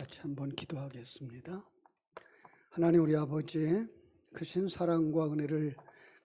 같이 한번 기도하겠습니다. 하나님 우리 아버지 크신 사랑과 은혜를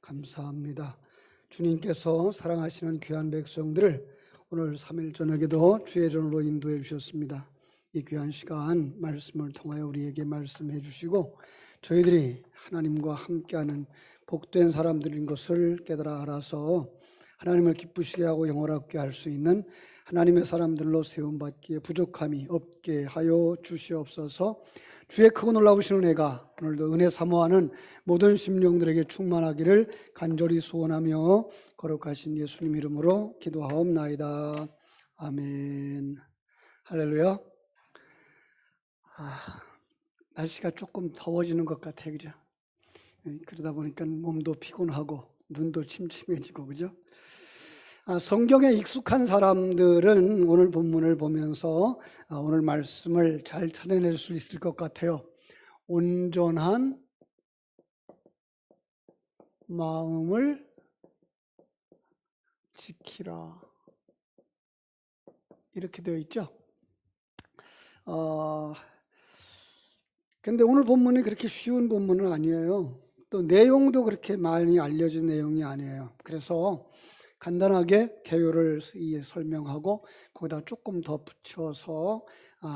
감사합니다. 주님께서 사랑하시는 귀한 백성들을 오늘 3일 저녁에도 주의 전으로 인도해 주셨습니다. 이 귀한 시간 말씀을 통하여 우리에게 말씀해 주시고 저희들이 하나님과 함께하는 복된 사람들인 것을 깨달아 알아서 하나님을 기쁘시게 하고 영원하게 할 수 있는 하나님의 사람들로 세움받기에 부족함이 없게 하여 주시옵소서. 주의 크고 놀라우신 은혜가 오늘도 은혜 사모하는 모든 심령들에게 충만하기를 간절히 소원하며 거룩하신 예수님 이름으로 기도하옵나이다. 아멘. 할렐루야. 날씨가 조금 더워지는 것 같아요, 그죠? 그러다 보니까 몸도 피곤하고 눈도 침침해지고, 그죠? 성경에 익숙한 사람들은 오늘 본문을 보면서 오늘 말씀을 잘 찾아낼 수 있을 것 같아요. 온전한 마음을 지키라. 이렇게 되어 있죠. 근데 오늘 본문이 그렇게 쉬운 본문은 아니에요. 또 내용도 그렇게 많이 알려진 내용이 아니에요. 그래서 간단하게 개요를 설명하고 거기다 조금 더 붙여서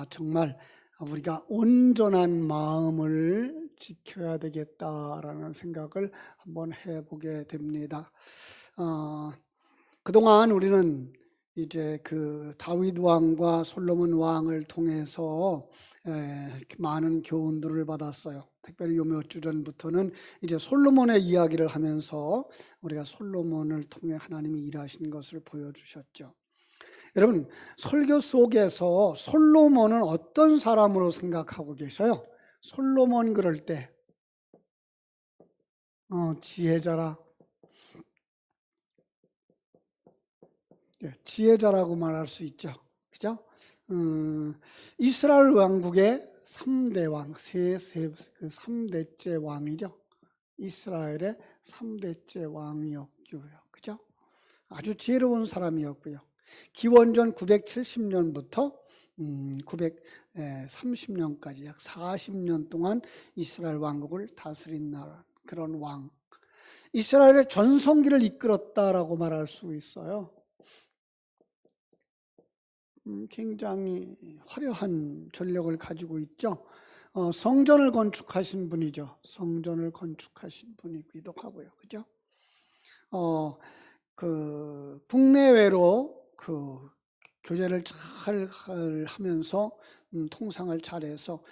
정말 우리가 온전한 마음을 지켜야 되겠다라는 생각을 한번 해보게 됩니다. 그동안 우리는 이제 그 다윗 왕과 솔로몬 왕을 통해서 많은 교훈들을 받았어요. 특별히 요 몇 주 전부터는 이제 솔로몬의 이야기를 하면서 우리가 솔로몬을 통해 하나님이 일하신 것을 보여주셨죠. 여러분, 설교 속에서 솔로몬은 어떤 사람으로 생각하고 계셔요? 솔로몬 그럴 때 지혜자라, 지혜자라고 말할 수 있죠. 그죠? 이스라엘 왕국의 3대 왕, 3대째 왕이죠. 이스라엘의 3대째 왕이었고요. 그죠? 아주 지혜로운 사람이었고요. 기원전 970년부터 930년까지 약 40년 동안 이스라엘 왕국을 다스린 나라, 그런 왕. 이스라엘의 전성기를 이끌었다라고 말할 수 있어요. 굉장히 화려한 전력을 가지고 있죠. 성전을 건축하신 분이죠. 성전을 건축하신 분이기도 하고요. 그죠? 국내외로 교제를 잘 하면서 통상을 잘해서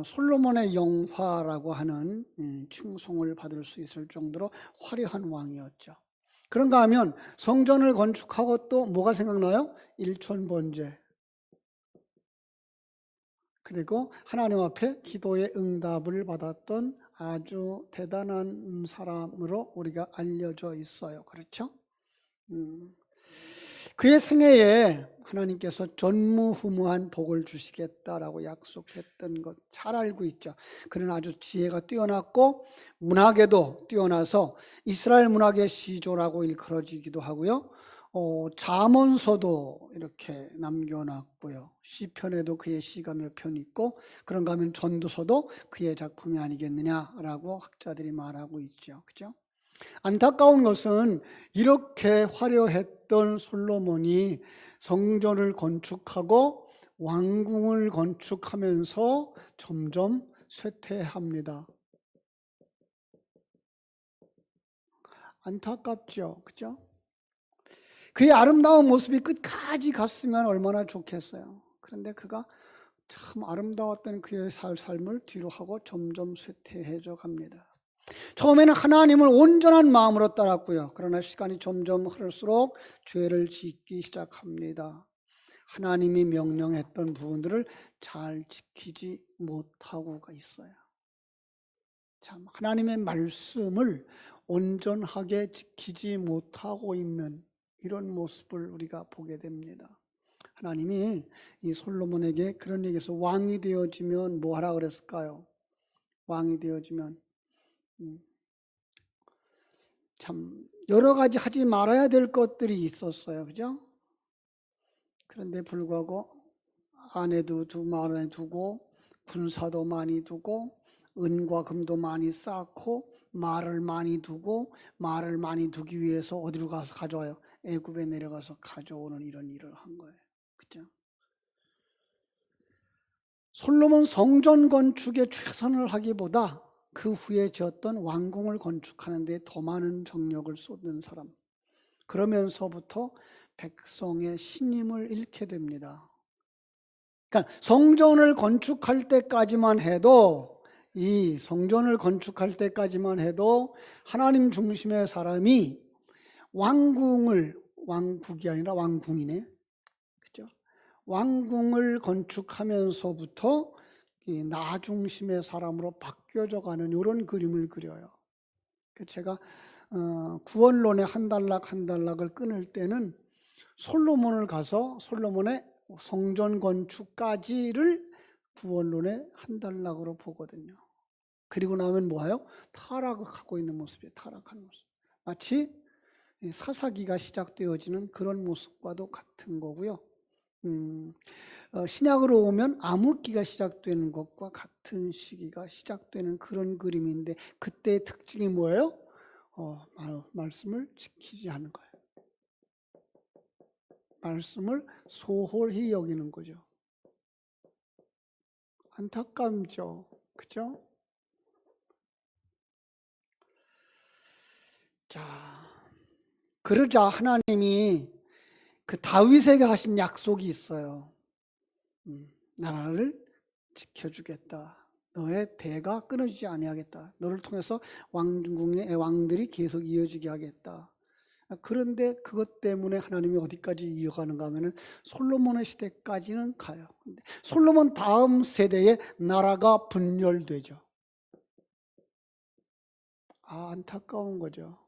솔로몬의 영화라고 하는 칭송을 받을 수 있을 정도로 화려한 왕이었죠. 그런가 하면 성전을 건축하고 또 뭐가 생각나요? 일천번제. 그리고 하나님 앞에 기도의 응답을 받았던 아주 대단한 사람으로 우리가 알려져 있어요. 그렇죠? 그의 생애에 하나님께서 전무후무한 복을 주시겠다라고 약속했던 것 잘 알고 있죠. 그는 아주 지혜가 뛰어났고 문학에도 뛰어나서 이스라엘 문학의 시조라고 일컬어지기도 하고요. 잠언서도 이렇게 남겨놨고요. 시편에도 그의 시가 몇 편 있고 그런가 하면 전도서도 그의 작품이 아니겠느냐라고 학자들이 말하고 있죠. 그죠? 안타까운 것은 이렇게 화려했던 솔로몬이 성전을 건축하고 왕궁을 건축하면서 점점 쇠퇴합니다. 안타깝죠. 그죠? 그의 아름다운 모습이 끝까지 갔으면 얼마나 좋겠어요. 그런데 그가 참 아름다웠던 그의 삶을 뒤로 하고 점점 쇠퇴해져 갑니다. 처음에는 하나님을 온전한 마음으로 따랐고요. 그러나 시간이 점점 흐를수록 죄를 짓기 시작합니다. 하나님이 명령했던 부분들을 잘 지키지 못하고가 있어요. 참 하나님의 말씀을 온전하게 지키지 못하고 있는 이런 모습을 우리가 보게 됩니다. 하나님이 이 솔로몬에게 그런 얘기에서 왕이 되어지면 뭐 하라 그랬을까요? 왕이 되어지면 참 여러 가지 하지 말아야 될 것들이 있었어요. 그죠? 그런데 불구하고 아내도 아내 두고 군사도 많이 두고 은과 금도 많이 쌓고 말을 많이 두고 말을 많이 두기 위해서 어디로 가서 가져와요? 애굽에 내려가서 가져오는 이런 일을 한 거예요. 그죠? 솔로몬 성전 건축에 최선을 하기보다 그 후에 지었던 왕궁을 건축하는 데 더 많은 정력을 쏟는 사람. 그러면서부터 백성의 신임을 잃게 됩니다. 그러니까 성전을 건축할 때까지만 해도 이 성전을 건축할 때까지만 해도 하나님 중심의 사람이 왕국이 아니라 왕궁이네. 그죠? 왕궁을 건축하면서부터 이 나 중심의 사람으로 바뀌어져 가는 이런 그림을 그려요. 제가 구원론의 한 단락 한 단락을 끊을 때는 솔로몬을 가서 솔로몬의 성전 건축까지를 구원론의 한 단락으로 보거든요. 그리고 나면 뭐예요? 타락하고 있는 모습이에요. 타락한 모습. 마치 사사기가 시작되어지는 그런 모습과도 같은 거고요. 신약으로 오면 암흑기가 시작되는 것과 같은 시기가 시작되는 그런 그림인데 그때의 특징이 뭐예요? 말씀을 지키지 않는 거예요. 말씀을 소홀히 여기는 거죠. 안타깝죠. 그죠? 자, 그러자 하나님이 그 다윗에게 하신 약속이 있어요. 나라를 지켜주겠다. 너의 대가 끊어지지 아니하겠다. 너를 통해서 왕궁의 왕들이 계속 이어지게 하겠다. 그런데 그것 때문에 하나님이 어디까지 이어가는가 하면은 솔로몬의 시대까지는 가요. 근데 솔로몬 다음 세대에 나라가 분열되죠. 안타까운 거죠.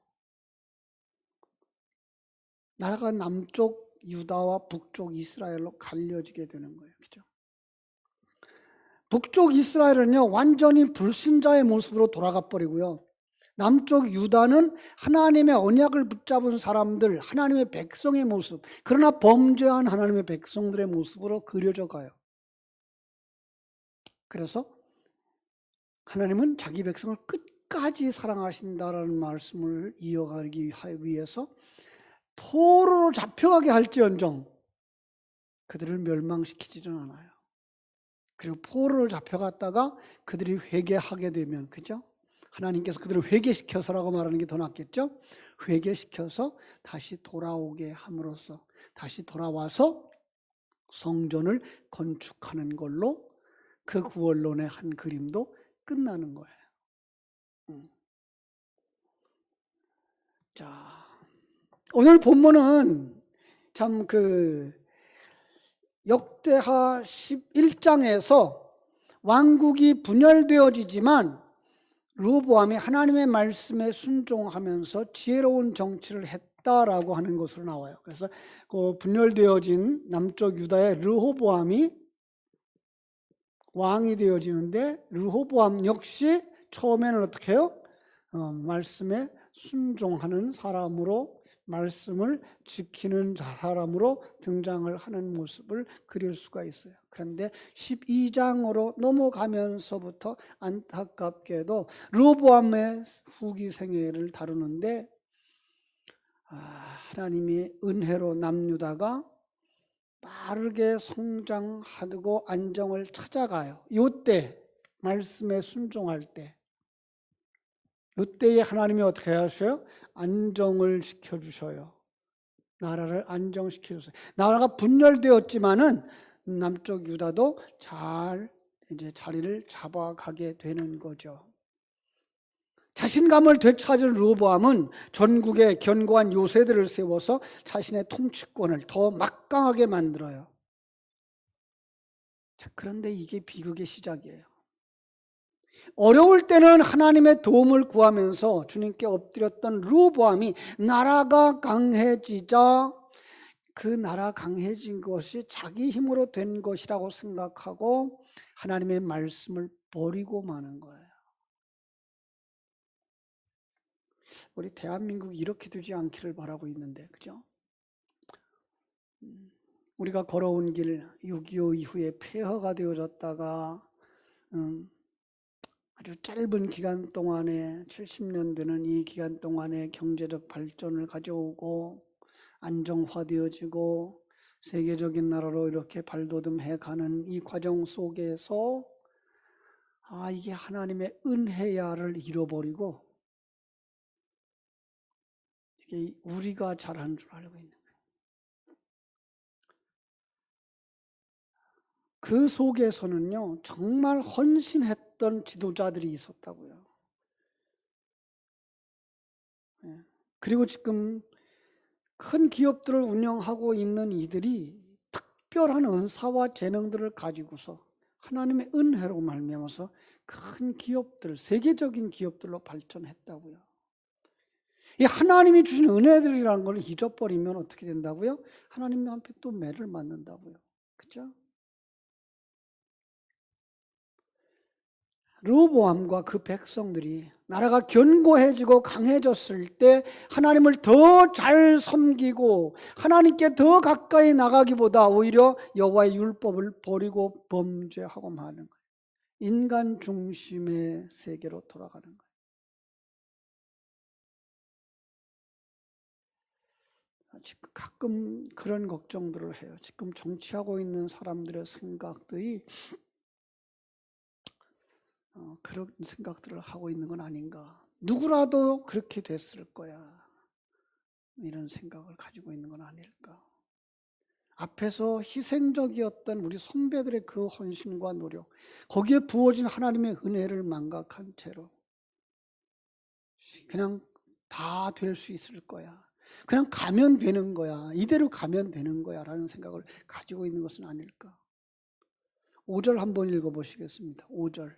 나라가 남쪽 유다와 북쪽 이스라엘로 갈려지게 되는 거예요. 그죠? 북쪽 이스라엘은요, 완전히 불신자의 모습으로 돌아가 버리고요. 남쪽 유다는 하나님의 언약을 붙잡은 사람들, 하나님의 백성의 모습, 그러나 범죄한 하나님의 백성들의 모습으로 그려져 가요. 그래서 하나님은 자기 백성을 끝까지 사랑하신다라는 말씀을 이어가기 위해서 포로로 잡혀가게 할지언정 그들을 멸망시키지는 않아요. 그리고 포로로 잡혀갔다가 그들이 회개하게 되면, 그죠? 하나님께서 그들을 회개시켜서라고 말하는 게 더 낫겠죠? 회개시켜서 다시 돌아오게 함으로써 다시 돌아와서 성전을 건축하는 걸로 그 구원론의 한 그림도 끝나는 거예요. 자, 오늘 본문은 참 역대하 11장에서 왕국이 분열되어지지만 르호보암이 하나님의 말씀에 순종하면서 지혜로운 정치를 했다라고 하는 것으로 나와요. 그래서 그 분열되어진 남쪽 유다의 르호보암이 왕이 되어지는데 르호보암 역시 처음에는 어떻게 해요? 말씀에 순종하는 사람으로 말씀을 지키는 사람으로 등장을 하는 모습을 그릴 수가 있어요. 그런데 12장으로 넘어가면서부터 안타깝게도 르호보암의 후기 생애를 다루는데 하나님이 은혜로 남유다가 빠르게 성장하고 안정을 찾아가요. 이때 말씀에 순종할 때 이때에 하나님이 어떻게 하셔요? 안정을 시켜주셔요. 나라를 안정시켜주세요. 나라가 분열되었지만은 남쪽 유다도 잘 이제 자리를 잡아가게 되는 거죠. 자신감을 되찾은 르호보암은 전국에 견고한 요새들을 세워서 자신의 통치권을 더 막강하게 만들어요. 자, 그런데 이게 비극의 시작이에요. 어려울 때는 하나님의 도움을 구하면서 주님께 엎드렸던 르호보암이 나라가 강해지자 그 나라 강해진 것이 자기 힘으로 된 것이라고 생각하고 하나님의 말씀을 버리고 마는 거예요. 우리 대한민국이 이렇게 되지 않기를 바라고 있는데, 그죠? 우리가 걸어온 길 6.25 이후에 폐허가 되어졌다가 아주 짧은 기간 동안에 70년 되는 이 기간 동안에 경제적 발전을 가져오고 안정화되어지고 세계적인 나라로 이렇게 발돋움해 가는 이 과정 속에서 이게 하나님의 은혜야를 잃어버리고 이게 우리가 잘한 줄 알고 있는 거예요. 그 속에서는요, 정말 헌신했던 지도자들이 있었다고요. 그리고 지금 큰 기업들을 운영하고 있는 이들이 특별한 은사와 재능들을 가지고서 하나님의 은혜로 말미암아서 큰 기업들, 세계적인 기업들로 발전했다고요. 이 하나님이 주신 은혜들이라는 걸 잊어버리면 어떻게 된다고요? 하나님 앞에 또 매를 맞는다고요. 그죠? 르호보암과 그 백성들이 나라가 견고해지고 강해졌을 때 하나님을 더 잘 섬기고 하나님께 더 가까이 나가기보다 오히려 여호와의 율법을 버리고 범죄하고 마는 거예요. 인간 중심의 세계로 돌아가는 거예요. 지금 가끔 그런 걱정들을 해요. 지금 정치하고 있는 사람들의 생각들이 그런 생각들을 하고 있는 건 아닌가. 누구라도 그렇게 됐을 거야. 이런 생각을 가지고 있는 건 아닐까. 앞에서 희생적이었던 우리 선배들의 그 헌신과 노력, 거기에 부어진 하나님의 은혜를 망각한 채로 그냥 다 될 수 있을 거야. 그냥 가면 되는 거야. 이대로 가면 되는 거야. 라는 생각을 가지고 있는 것은 아닐까. 5절 한번 읽어보시겠습니다. 5절.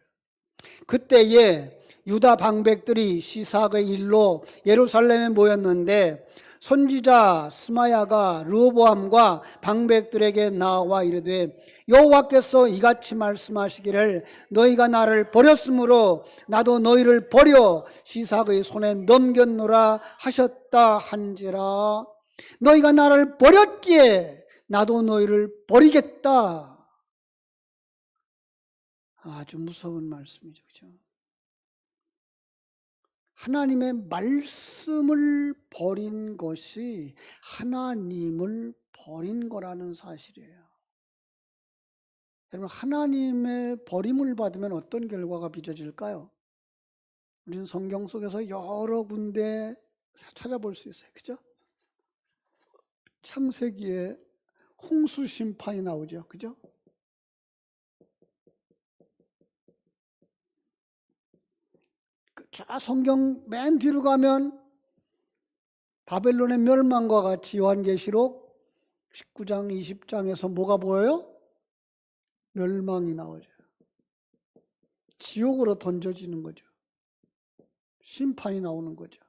그때에 유다 방백들이 시삭의 일로 예루살렘에 모였는데 선지자 스마야가 르호보암과 방백들에게 나와 이르되 여호와께서 이같이 말씀하시기를 너희가 나를 버렸으므로 나도 너희를 버려 시삭의 손에 넘겼노라 하셨다 한지라. 너희가 나를 버렸기에 나도 너희를 버리겠다. 아주 무서운 말씀이죠. 그렇죠? 하나님의 말씀을 버린 것이 하나님을 버린 거라는 사실이에요. 여러분, 하나님의 버림을 받으면 어떤 결과가 빚어질까요? 우리는 성경 속에서 여러 군데 찾아볼 수 있어요. 그죠? 창세기에 홍수 심판이 나오죠. 그죠? 저 성경 맨 뒤로 가면 바벨론의 멸망과 같이 요한계시록 19장, 20장에서 뭐가 보여요? 멸망이 나오죠. 지옥으로 던져지는 거죠. 심판이 나오는 거죠.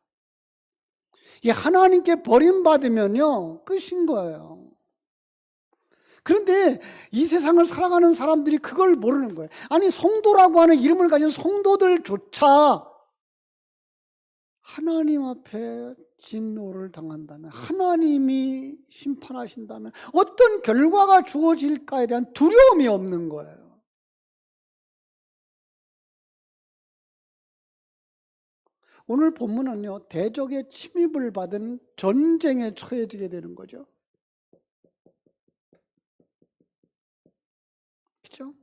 이 하나님께 버림받으면요, 끝인 거예요. 그런데 이 세상을 살아가는 사람들이 그걸 모르는 거예요. 아니, 성도라고 하는 이름을 가진 성도들조차 하나님 앞에 진노를 당한다면, 하나님이 심판하신다면 어떤 결과가 주어질까에 대한 두려움이 없는 거예요. 오늘 본문은요, 대적의 침입을 받은 전쟁에 처해지게 되는 거죠. 그렇죠?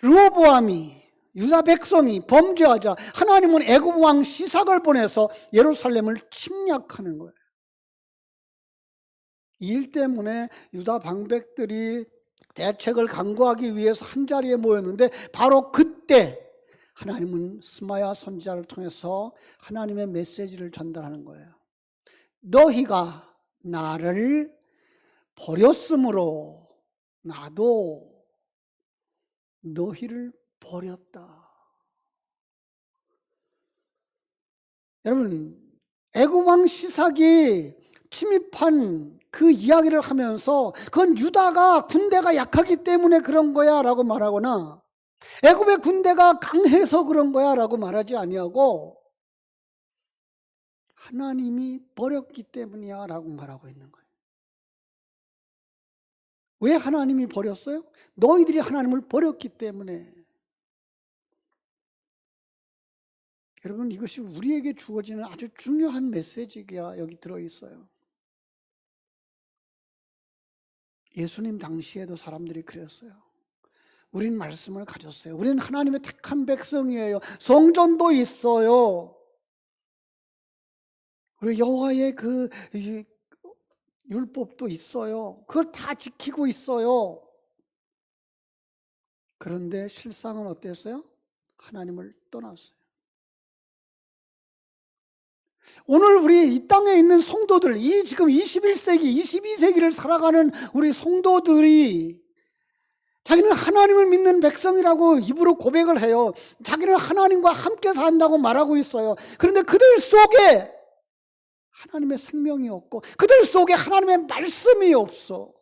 르호보암이, 유다 백성이 범죄하자 하나님은 애굽 왕 시삭을 보내서 예루살렘을 침략하는 거예요. 이 일 때문에 유다 방백들이 대책을 강구하기 위해서 한자리에 모였는데 바로 그때 하나님은 스마야 선지자를 통해서 하나님의 메시지를 전달하는 거예요. 너희가 나를 버렸으므로 나도 너희를 버렸다. 여러분, 애굽 왕 시삭이 침입한 그 이야기를 하면서 그건 유다가 군대가 약하기 때문에 그런 거야 라고 말하거나 애굽의 군대가 강해서 그런 거야 라고 말하지 아니하고 하나님이 버렸기 때문이야 라고 말하고 있는 거예요. 왜 하나님이 버렸어요? 너희들이 하나님을 버렸기 때문에. 여러분, 이것이 우리에게 주어지는 아주 중요한 메시지가 여기 들어있어요. 예수님 당시에도 사람들이 그랬어요. 우린 말씀을 가졌어요. 우리는 하나님의 택한 백성이에요. 성전도 있어요. 우리 여호와의 그 율법도 있어요. 그걸 다 지키고 있어요. 그런데 실상은 어땠어요? 하나님을 떠났어요. 오늘 우리 이 땅에 있는 성도들, 이 지금 21세기, 22세기를 살아가는 우리 성도들이 자기는 하나님을 믿는 백성이라고 입으로 고백을 해요. 자기는 하나님과 함께 산다고 말하고 있어요. 그런데 그들 속에 하나님의 생명이 없고 그들 속에 하나님의 말씀이 없어.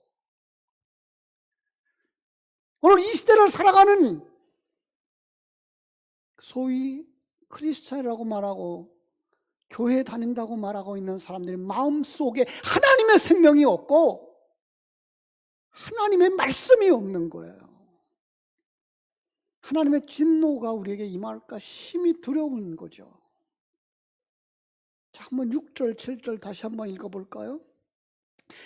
오늘 이 시대를 살아가는 소위 크리스찬이라고 말하고 교회 다닌다고 말하고 있는 사람들이 마음속에 하나님의 생명이 없고 하나님의 말씀이 없는 거예요. 하나님의 진노가 우리에게 임할까 심히 두려운 거죠. 자, 한번 6절, 7절 다시 한번 읽어볼까요?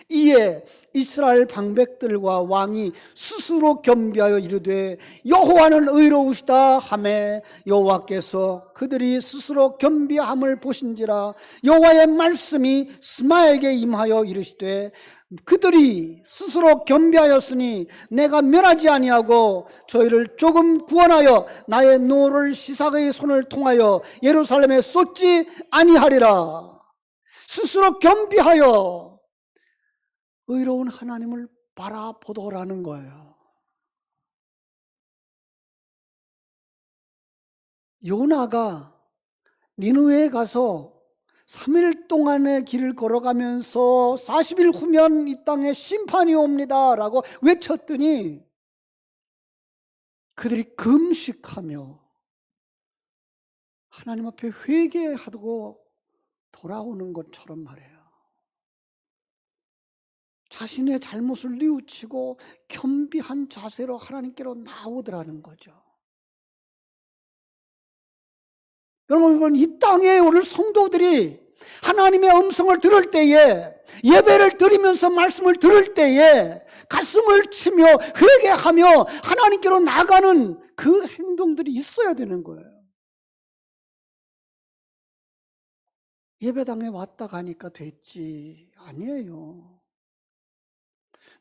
이에 이스라엘 방백들과 왕이 스스로 겸비하여 이르되 여호와는 의로우시다 하매 여호와께서 그들이 스스로 겸비함을 보신지라 여호와의 말씀이 스마에게 임하여 이르시되 그들이 스스로 겸비하였으니 내가 멸하지 아니하고 저희를 조금 구원하여 나의 노를 시삭의 손을 통하여 예루살렘에 쏟지 아니하리라. 스스로 겸비하여 의로운 하나님을 바라보더라는 거예요. 요나가 니느웨에 가서 3일 동안의 길을 걸어가면서 40일 후면 이 땅에 심판이 옵니다 라고 외쳤더니 그들이 금식하며 하나님 앞에 회개하고 돌아오는 것처럼 말해요. 자신의 잘못을 뉘우치고 겸비한 자세로 하나님께로 나오더라는 거죠. 여러분, 이 땅에 오늘 성도들이 하나님의 음성을 들을 때에 예배를 드리면서 말씀을 들을 때에 가슴을 치며 회개하며 하나님께로 나가는 그 행동들이 있어야 되는 거예요. 예배당에 왔다 가니까 됐지. 아니에요.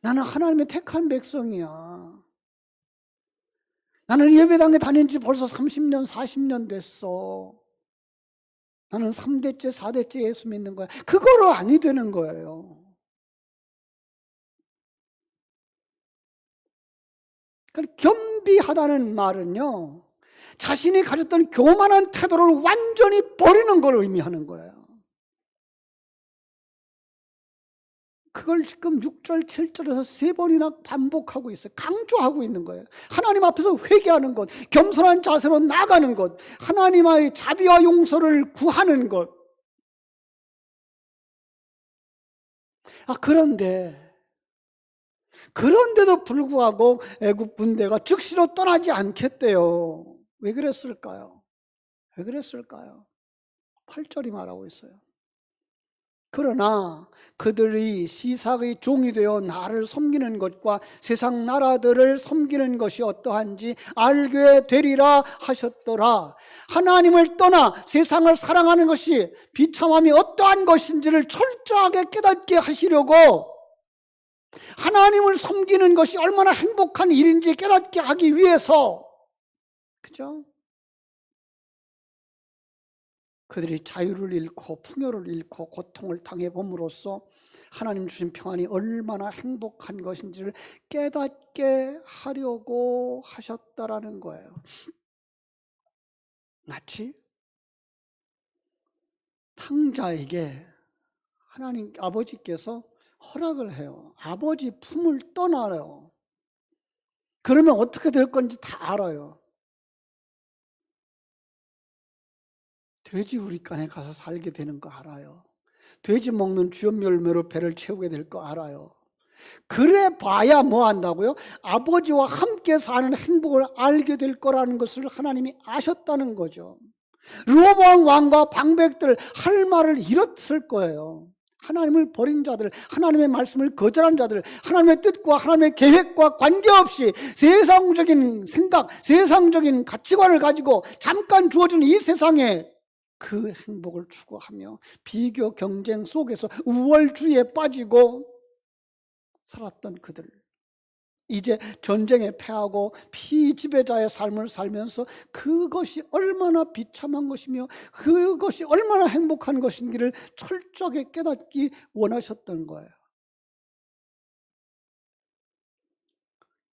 나는 하나님의 택한 백성이야. 나는 예배당에 다닌 지 벌써 30년, 40년 됐어. 나는 3대째, 4대째 예수 믿는 거야. 그거로 아니 되는 거예요. 그러니까 겸비하다는 말은요, 자신이 가졌던 교만한 태도를 완전히 버리는 걸 의미하는 거예요. 그걸 지금 6절, 7절에서 3번이나 반복하고 있어요. 강조하고 있는 거예요. 하나님 앞에서 회개하는 것, 겸손한 자세로 나가는 것, 하나님의 자비와 용서를 구하는 것. 그런데도 불구하고 애굽 군대가 즉시로 떠나지 않겠대요. 왜 그랬을까요? 8절이 말하고 있어요. 그러나 그들이 시삭의 종이 되어 나를 섬기는 것과 세상 나라들을 섬기는 것이 어떠한지 알게 되리라 하셨더라. 하나님을 떠나 세상을 사랑하는 것이 비참함이 어떠한 것인지를 철저하게 깨닫게 하시려고, 하나님을 섬기는 것이 얼마나 행복한 일인지 깨닫게 하기 위해서, 그죠? 그들이 자유를 잃고 풍요를 잃고 고통을 당해봄으로써 하나님 주신 평안이 얼마나 행복한 것인지를 깨닫게 하려고 하셨다라는 거예요. 마치 탕자에게 하나님 아버지께서 허락을 해요. 아버지 품을 떠나요. 그러면 어떻게 될 건지 다 알아요. 돼지 우리간에 가서 살게 되는 거 알아요. 돼지 먹는 주염 열매로 배를 채우게 될 거 알아요. 그래 봐야 뭐 한다고요? 아버지와 함께 사는 행복을 알게 될 거라는 것을 하나님이 아셨다는 거죠. 르호보암 왕과 방백들 할 말을 잃었을 거예요. 하나님을 버린 자들, 하나님의 말씀을 거절한 자들, 하나님의 뜻과 하나님의 계획과 관계없이 세상적인 생각, 세상적인 가치관을 가지고 잠깐 주어진 이 세상에 그 행복을 추구하며 비교 경쟁 속에서 우월주의에 빠지고 살았던 그들, 이제 전쟁에 패하고 피지배자의 삶을 살면서 그것이 얼마나 비참한 것이며 그것이 얼마나 행복한 것인지를 철저하게 깨닫기 원하셨던 거예요.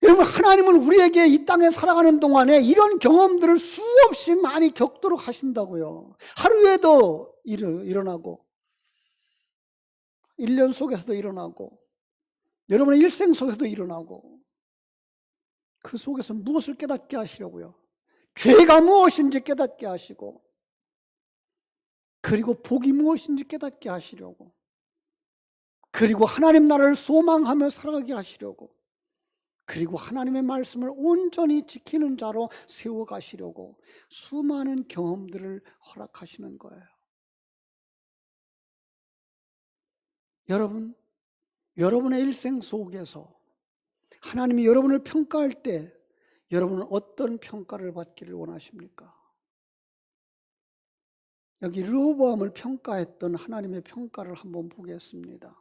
여러분, 하나님은 우리에게 이 땅에 살아가는 동안에 이런 경험들을 수없이 많이 겪도록 하신다고요. 하루에도 일어나고 1년 속에서도 일어나고 여러분의 일생 속에서도 일어나고, 그 속에서 무엇을 깨닫게 하시려고요? 죄가 무엇인지 깨닫게 하시고, 그리고 복이 무엇인지 깨닫게 하시려고, 그리고 하나님 나라를 소망하며 살아가게 하시려고, 그리고 하나님의 말씀을 온전히 지키는 자로 세워가시려고 수많은 경험들을 허락하시는 거예요. 여러분, 여러분의 일생 속에서 하나님이 여러분을 평가할 때 여러분은 어떤 평가를 받기를 원하십니까? 여기 르호보암을 평가했던 하나님의 평가를 한번 보겠습니다.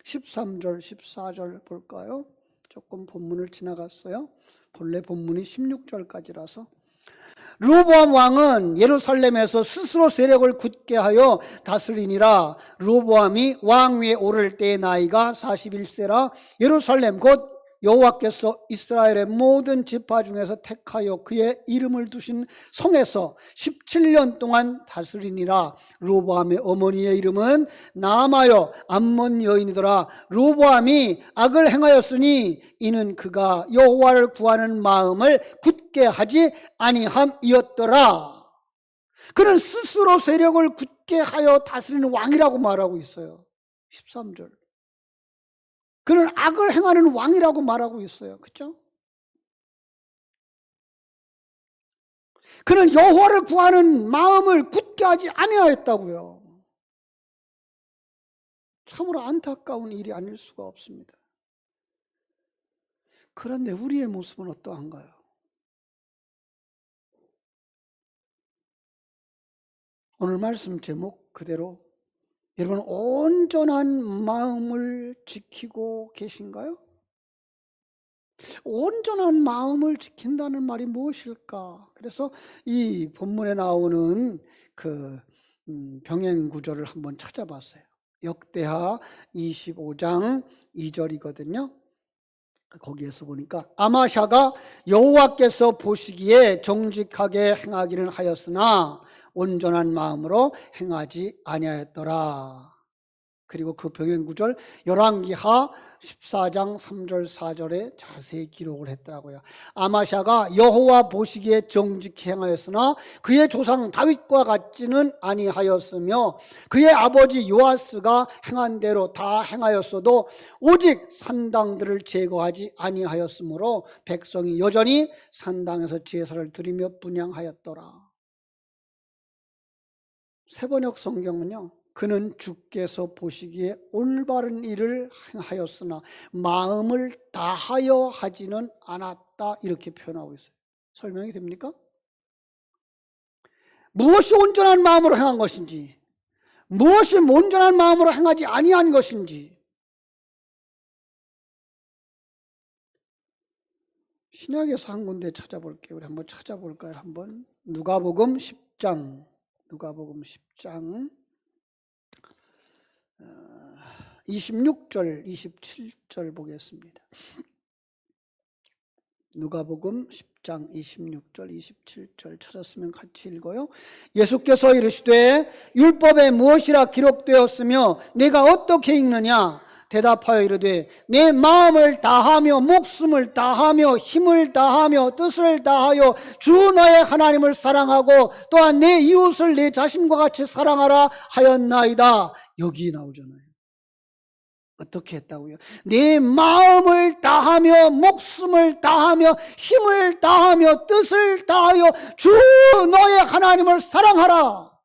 13절, 14절 볼까요? 조금 본문을 지나갔어요. 본래 본문이 16절까지라서. 르호보암 왕은 예루살렘에서 스스로 세력을 굳게 하여 다스리니라. 르호보암이 왕 위에 오를 때의 나이가 41세라. 예루살렘 곧 여호와께서 이스라엘의 모든 지파 중에서 택하여 그의 이름을 두신 성에서 17년 동안 다스리니라. 르호보암의 어머니의 이름은 나아마여 암몬 여인이더라. 르호보암이 악을 행하였으니 이는 그가 여호와를 구하는 마음을 굳게 하지 아니함이었더라. 그는 스스로 세력을 굳게 하여 다스리는 왕이라고 말하고 있어요. 13절. 그는 악을 행하는 왕이라고 말하고 있어요. 그렇죠? 그는 여호와를 구하는 마음을 굳게 하지 아니하였다고요. 참으로 안타까운 일이 아닐 수가 없습니다. 그런데 우리의 모습은 어떠한가요? 오늘 말씀 제목 그대로 여러분 온전한 마음을 지키고 계신가요? 온전한 마음을 지킨다는 말이 무엇일까? 그래서 이 본문에 나오는 그 병행 구절을 한번 찾아봤어요. 역대하 25장 2절이거든요. 거기에서 보니까 아마샤가 여호와께서 보시기에 정직하게 행하기는 하였으나 온전한 마음으로 행하지 아니하였더라. 그리고 그 병행 구절 열왕기하 14장 3절 4절에 자세히 기록을 했더라고요. 아마샤가 여호와 보시기에 정직히 행하였으나 그의 조상 다윗과 같지는 아니하였으며 그의 아버지 요아스가 행한 대로 다 행하였어도 오직 산당들을 제거하지 아니하였으므로 백성이 여전히 산당에서 제사를 드리며 분향하였더라. 세번역 성경은요, 그는 주께서 보시기에 올바른 일을 행하였으나 마음을 다하여 하지는 않았다, 이렇게 표현하고 있어요. 설명이 됩니까? 무엇이 온전한 마음으로 행한 것인지, 무엇이 온전한 마음으로 행하지 아니한 것인지. 신약에서 한 군데 찾아볼게요. 우리 한번 찾아볼까요? 한번 누가복음 10장 26절 27절 보겠습니다. 누가복음 10장 26절 27절 찾았으면 같이 읽어요. 예수께서 이르시되 율법에 무엇이라 기록되었으며 내가 어떻게 읽느냐? 대답하여 이르되 내 마음을 다하며 목숨을 다하며 힘을 다하며 뜻을 다하여 주 너의 하나님을 사랑하고 또한 내 이웃을 내 자신과 같이 사랑하라 하였나이다. 여기 나오잖아요. 어떻게 했다고요? 네 마음을 다하며 목숨을 다하며 힘을 다하며 뜻을 다하여 주 너의 하나님을 사랑하라.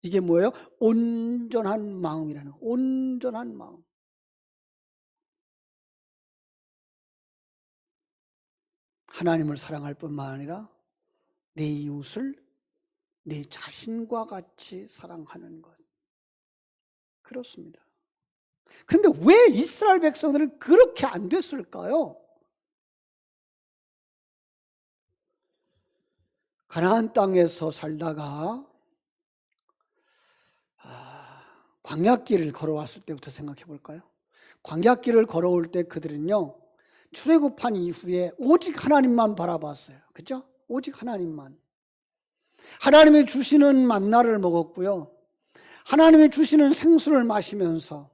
이게 뭐예요? 온전한 마음이라는, 온전한 마음. 하나님을 사랑할 뿐만 아니라 내 이웃을 내 자신과 같이 사랑하는 것. 그렇습니다. 그런데 왜 이스라엘 백성들은 그렇게 안 됐을까요? 가나안 땅에서 살다가 광야길을 걸어왔을 때부터 생각해 볼까요? 광야길을 걸어올 때 그들은요, 출애굽한 이후에 오직 하나님만 바라봤어요. 그죠? 오직 하나님만. 하나님이 주시는 만나를 먹었고요. 하나님이 주시는 생수를 마시면서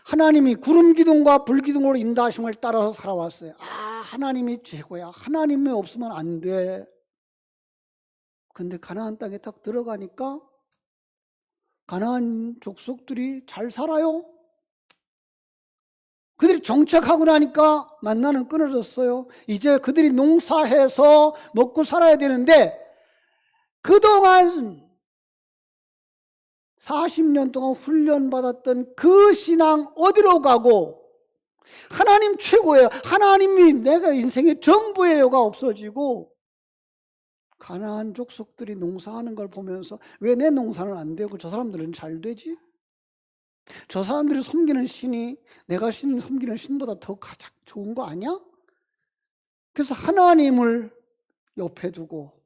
하나님이 구름 기둥과 불 기둥으로 인도하심을 따라서 살아왔어요. 하나님이 최고야. 하나님이 없으면 안 돼. 근데 가나안 땅에 딱 들어가니까 가나안 족속들이 잘 살아요. 그들이 정착하고 나니까 만나는 끊어졌어요. 이제 그들이 농사해서 먹고 살아야 되는데 그동안 40년 동안 훈련받았던 그 신앙 어디로 가고, 하나님 최고예요, 하나님이 내가 인생의 전부예요가 없어지고, 가나안 족속들이 농사하는 걸 보면서 왜 내 농사는 안 되고 저 사람들은 잘 되지? 저 사람들이 섬기는 신이 내가 섬기는 신보다 더 가장 좋은 거 아니야? 그래서 하나님을 옆에 두고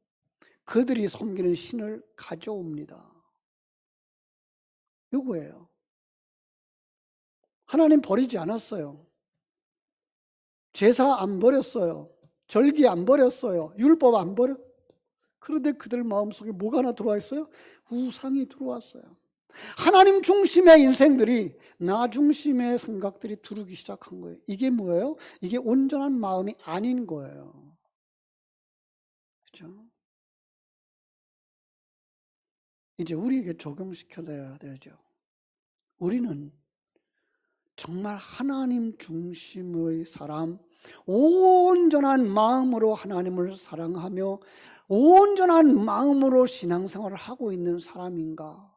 그들이 섬기는 신을 가져옵니다. 이거예요. 하나님 버리지 않았어요. 제사 안 버렸어요. 절기 안 버렸어요. 율법 안 버렸. 그런데 그들 마음속에 뭐가 하나 들어와 있어요? 우상이 들어왔어요. 하나님 중심의 인생들이 나 중심의 생각들이 들어오기 시작한 거예요. 이게 뭐예요? 이게 온전한 마음이 아닌 거예요. 그렇죠? 이제 우리에게 적용시켜야 되죠. 우리는 정말 하나님 중심의 사람, 온전한 마음으로 하나님을 사랑하며 온전한 마음으로 신앙생활을 하고 있는 사람인가?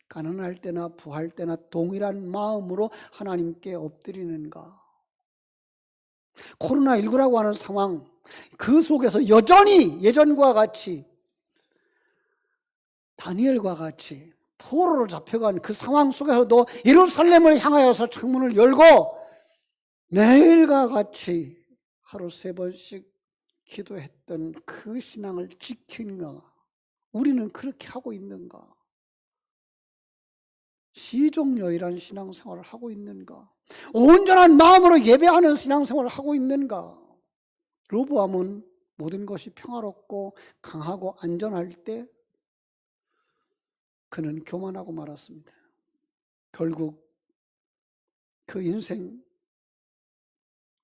가난할 때나 부할 때나 동일한 마음으로 하나님께 엎드리는가? 코로나19라고 하는 상황, 그 속에서 여전히 예전과 같이 다니엘과 같이 포로로 잡혀간 그 상황 속에서도 예루살렘을 향하여서 창문을 열고 매일과 같이 하루 3번씩 기도했던 그 신앙을 지키는가? 우리는 그렇게 하고 있는가? 시종여일한 신앙생활을 하고 있는가? 온전한 마음으로 예배하는 신앙생활을 하고 있는가? 로보암은 모든 것이 평화롭고 강하고 안전할 때 그는 교만하고 말았습니다. 결국 그 인생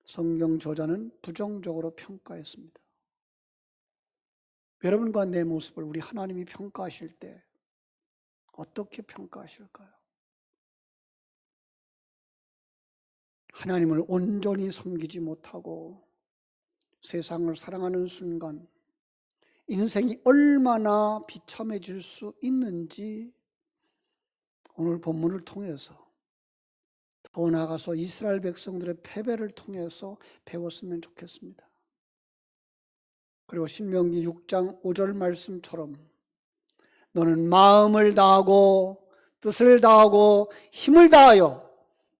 성경 저자는 부정적으로 평가했습니다. 여러분과 내 모습을 우리 하나님이 평가하실 때 어떻게 평가하실까요? 하나님을 온전히 섬기지 못하고 세상을 사랑하는 순간 인생이 얼마나 비참해질 수 있는지 오늘 본문을 통해서, 더 나아가서 이스라엘 백성들의 패배를 통해서 배웠으면 좋겠습니다. 그리고 신명기 6장 5절 말씀처럼 너는 마음을 다하고 뜻을 다하고 힘을 다하여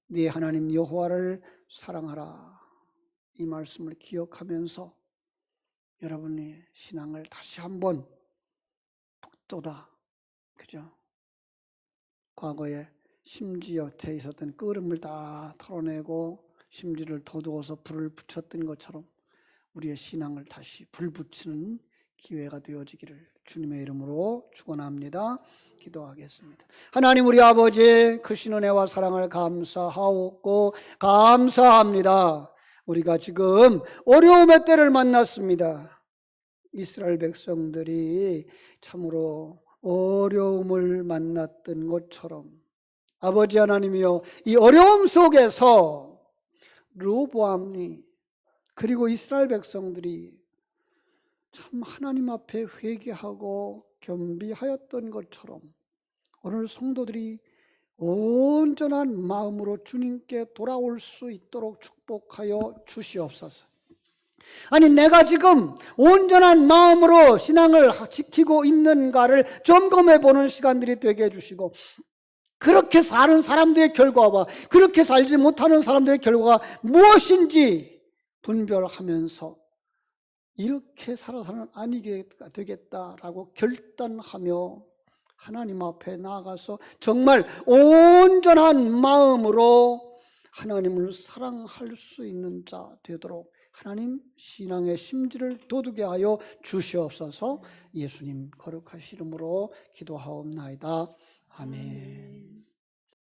네 하나님 여호와를 사랑하라. 이 말씀을 기억하면서 여러분의 신앙을 다시 한번 북돋아, 그죠? 과거에 심지 곁에 있었던 끓음을 다 털어내고 심지를 돋우어서 불을 붙였던 것처럼 우리의 신앙을 다시 불 붙이는 기회가 되어지기를 주님의 이름으로 축원합니다. 기도하겠습니다. 하나님 우리 아버지 크신 은혜와 사랑을 감사하고 감사합니다. 우리가 지금 어려움의 때를 만났습니다. 이스라엘 백성들이 참으로 어려움을 만났던 것처럼 아버지 하나님이여, 이 어려움 속에서 르호보암이 그리고 이스라엘 백성들이 참 하나님 앞에 회개하고 겸비하였던 것처럼 오늘 성도들이 온전한 마음으로 주님께 돌아올 수 있도록 축복하여 주시옵소서. 아니, 내가 지금 온전한 마음으로 신앙을 지키고 있는가를 점검해 보는 시간들이 되게 해주시고, 그렇게 사는 사람들의 결과와 그렇게 살지 못하는 사람들의 결과가 무엇인지 분별하면서 이렇게 살아서는 아니게 되겠다라고 결단하며 하나님 앞에 나아가서 정말 온전한 마음으로 하나님을 사랑할 수 있는 자 되도록 하나님 신앙의 심지를 돋우게 하여 주시옵소서. 예수님 거룩하신 이름으로 기도하옵나이다. 아멘.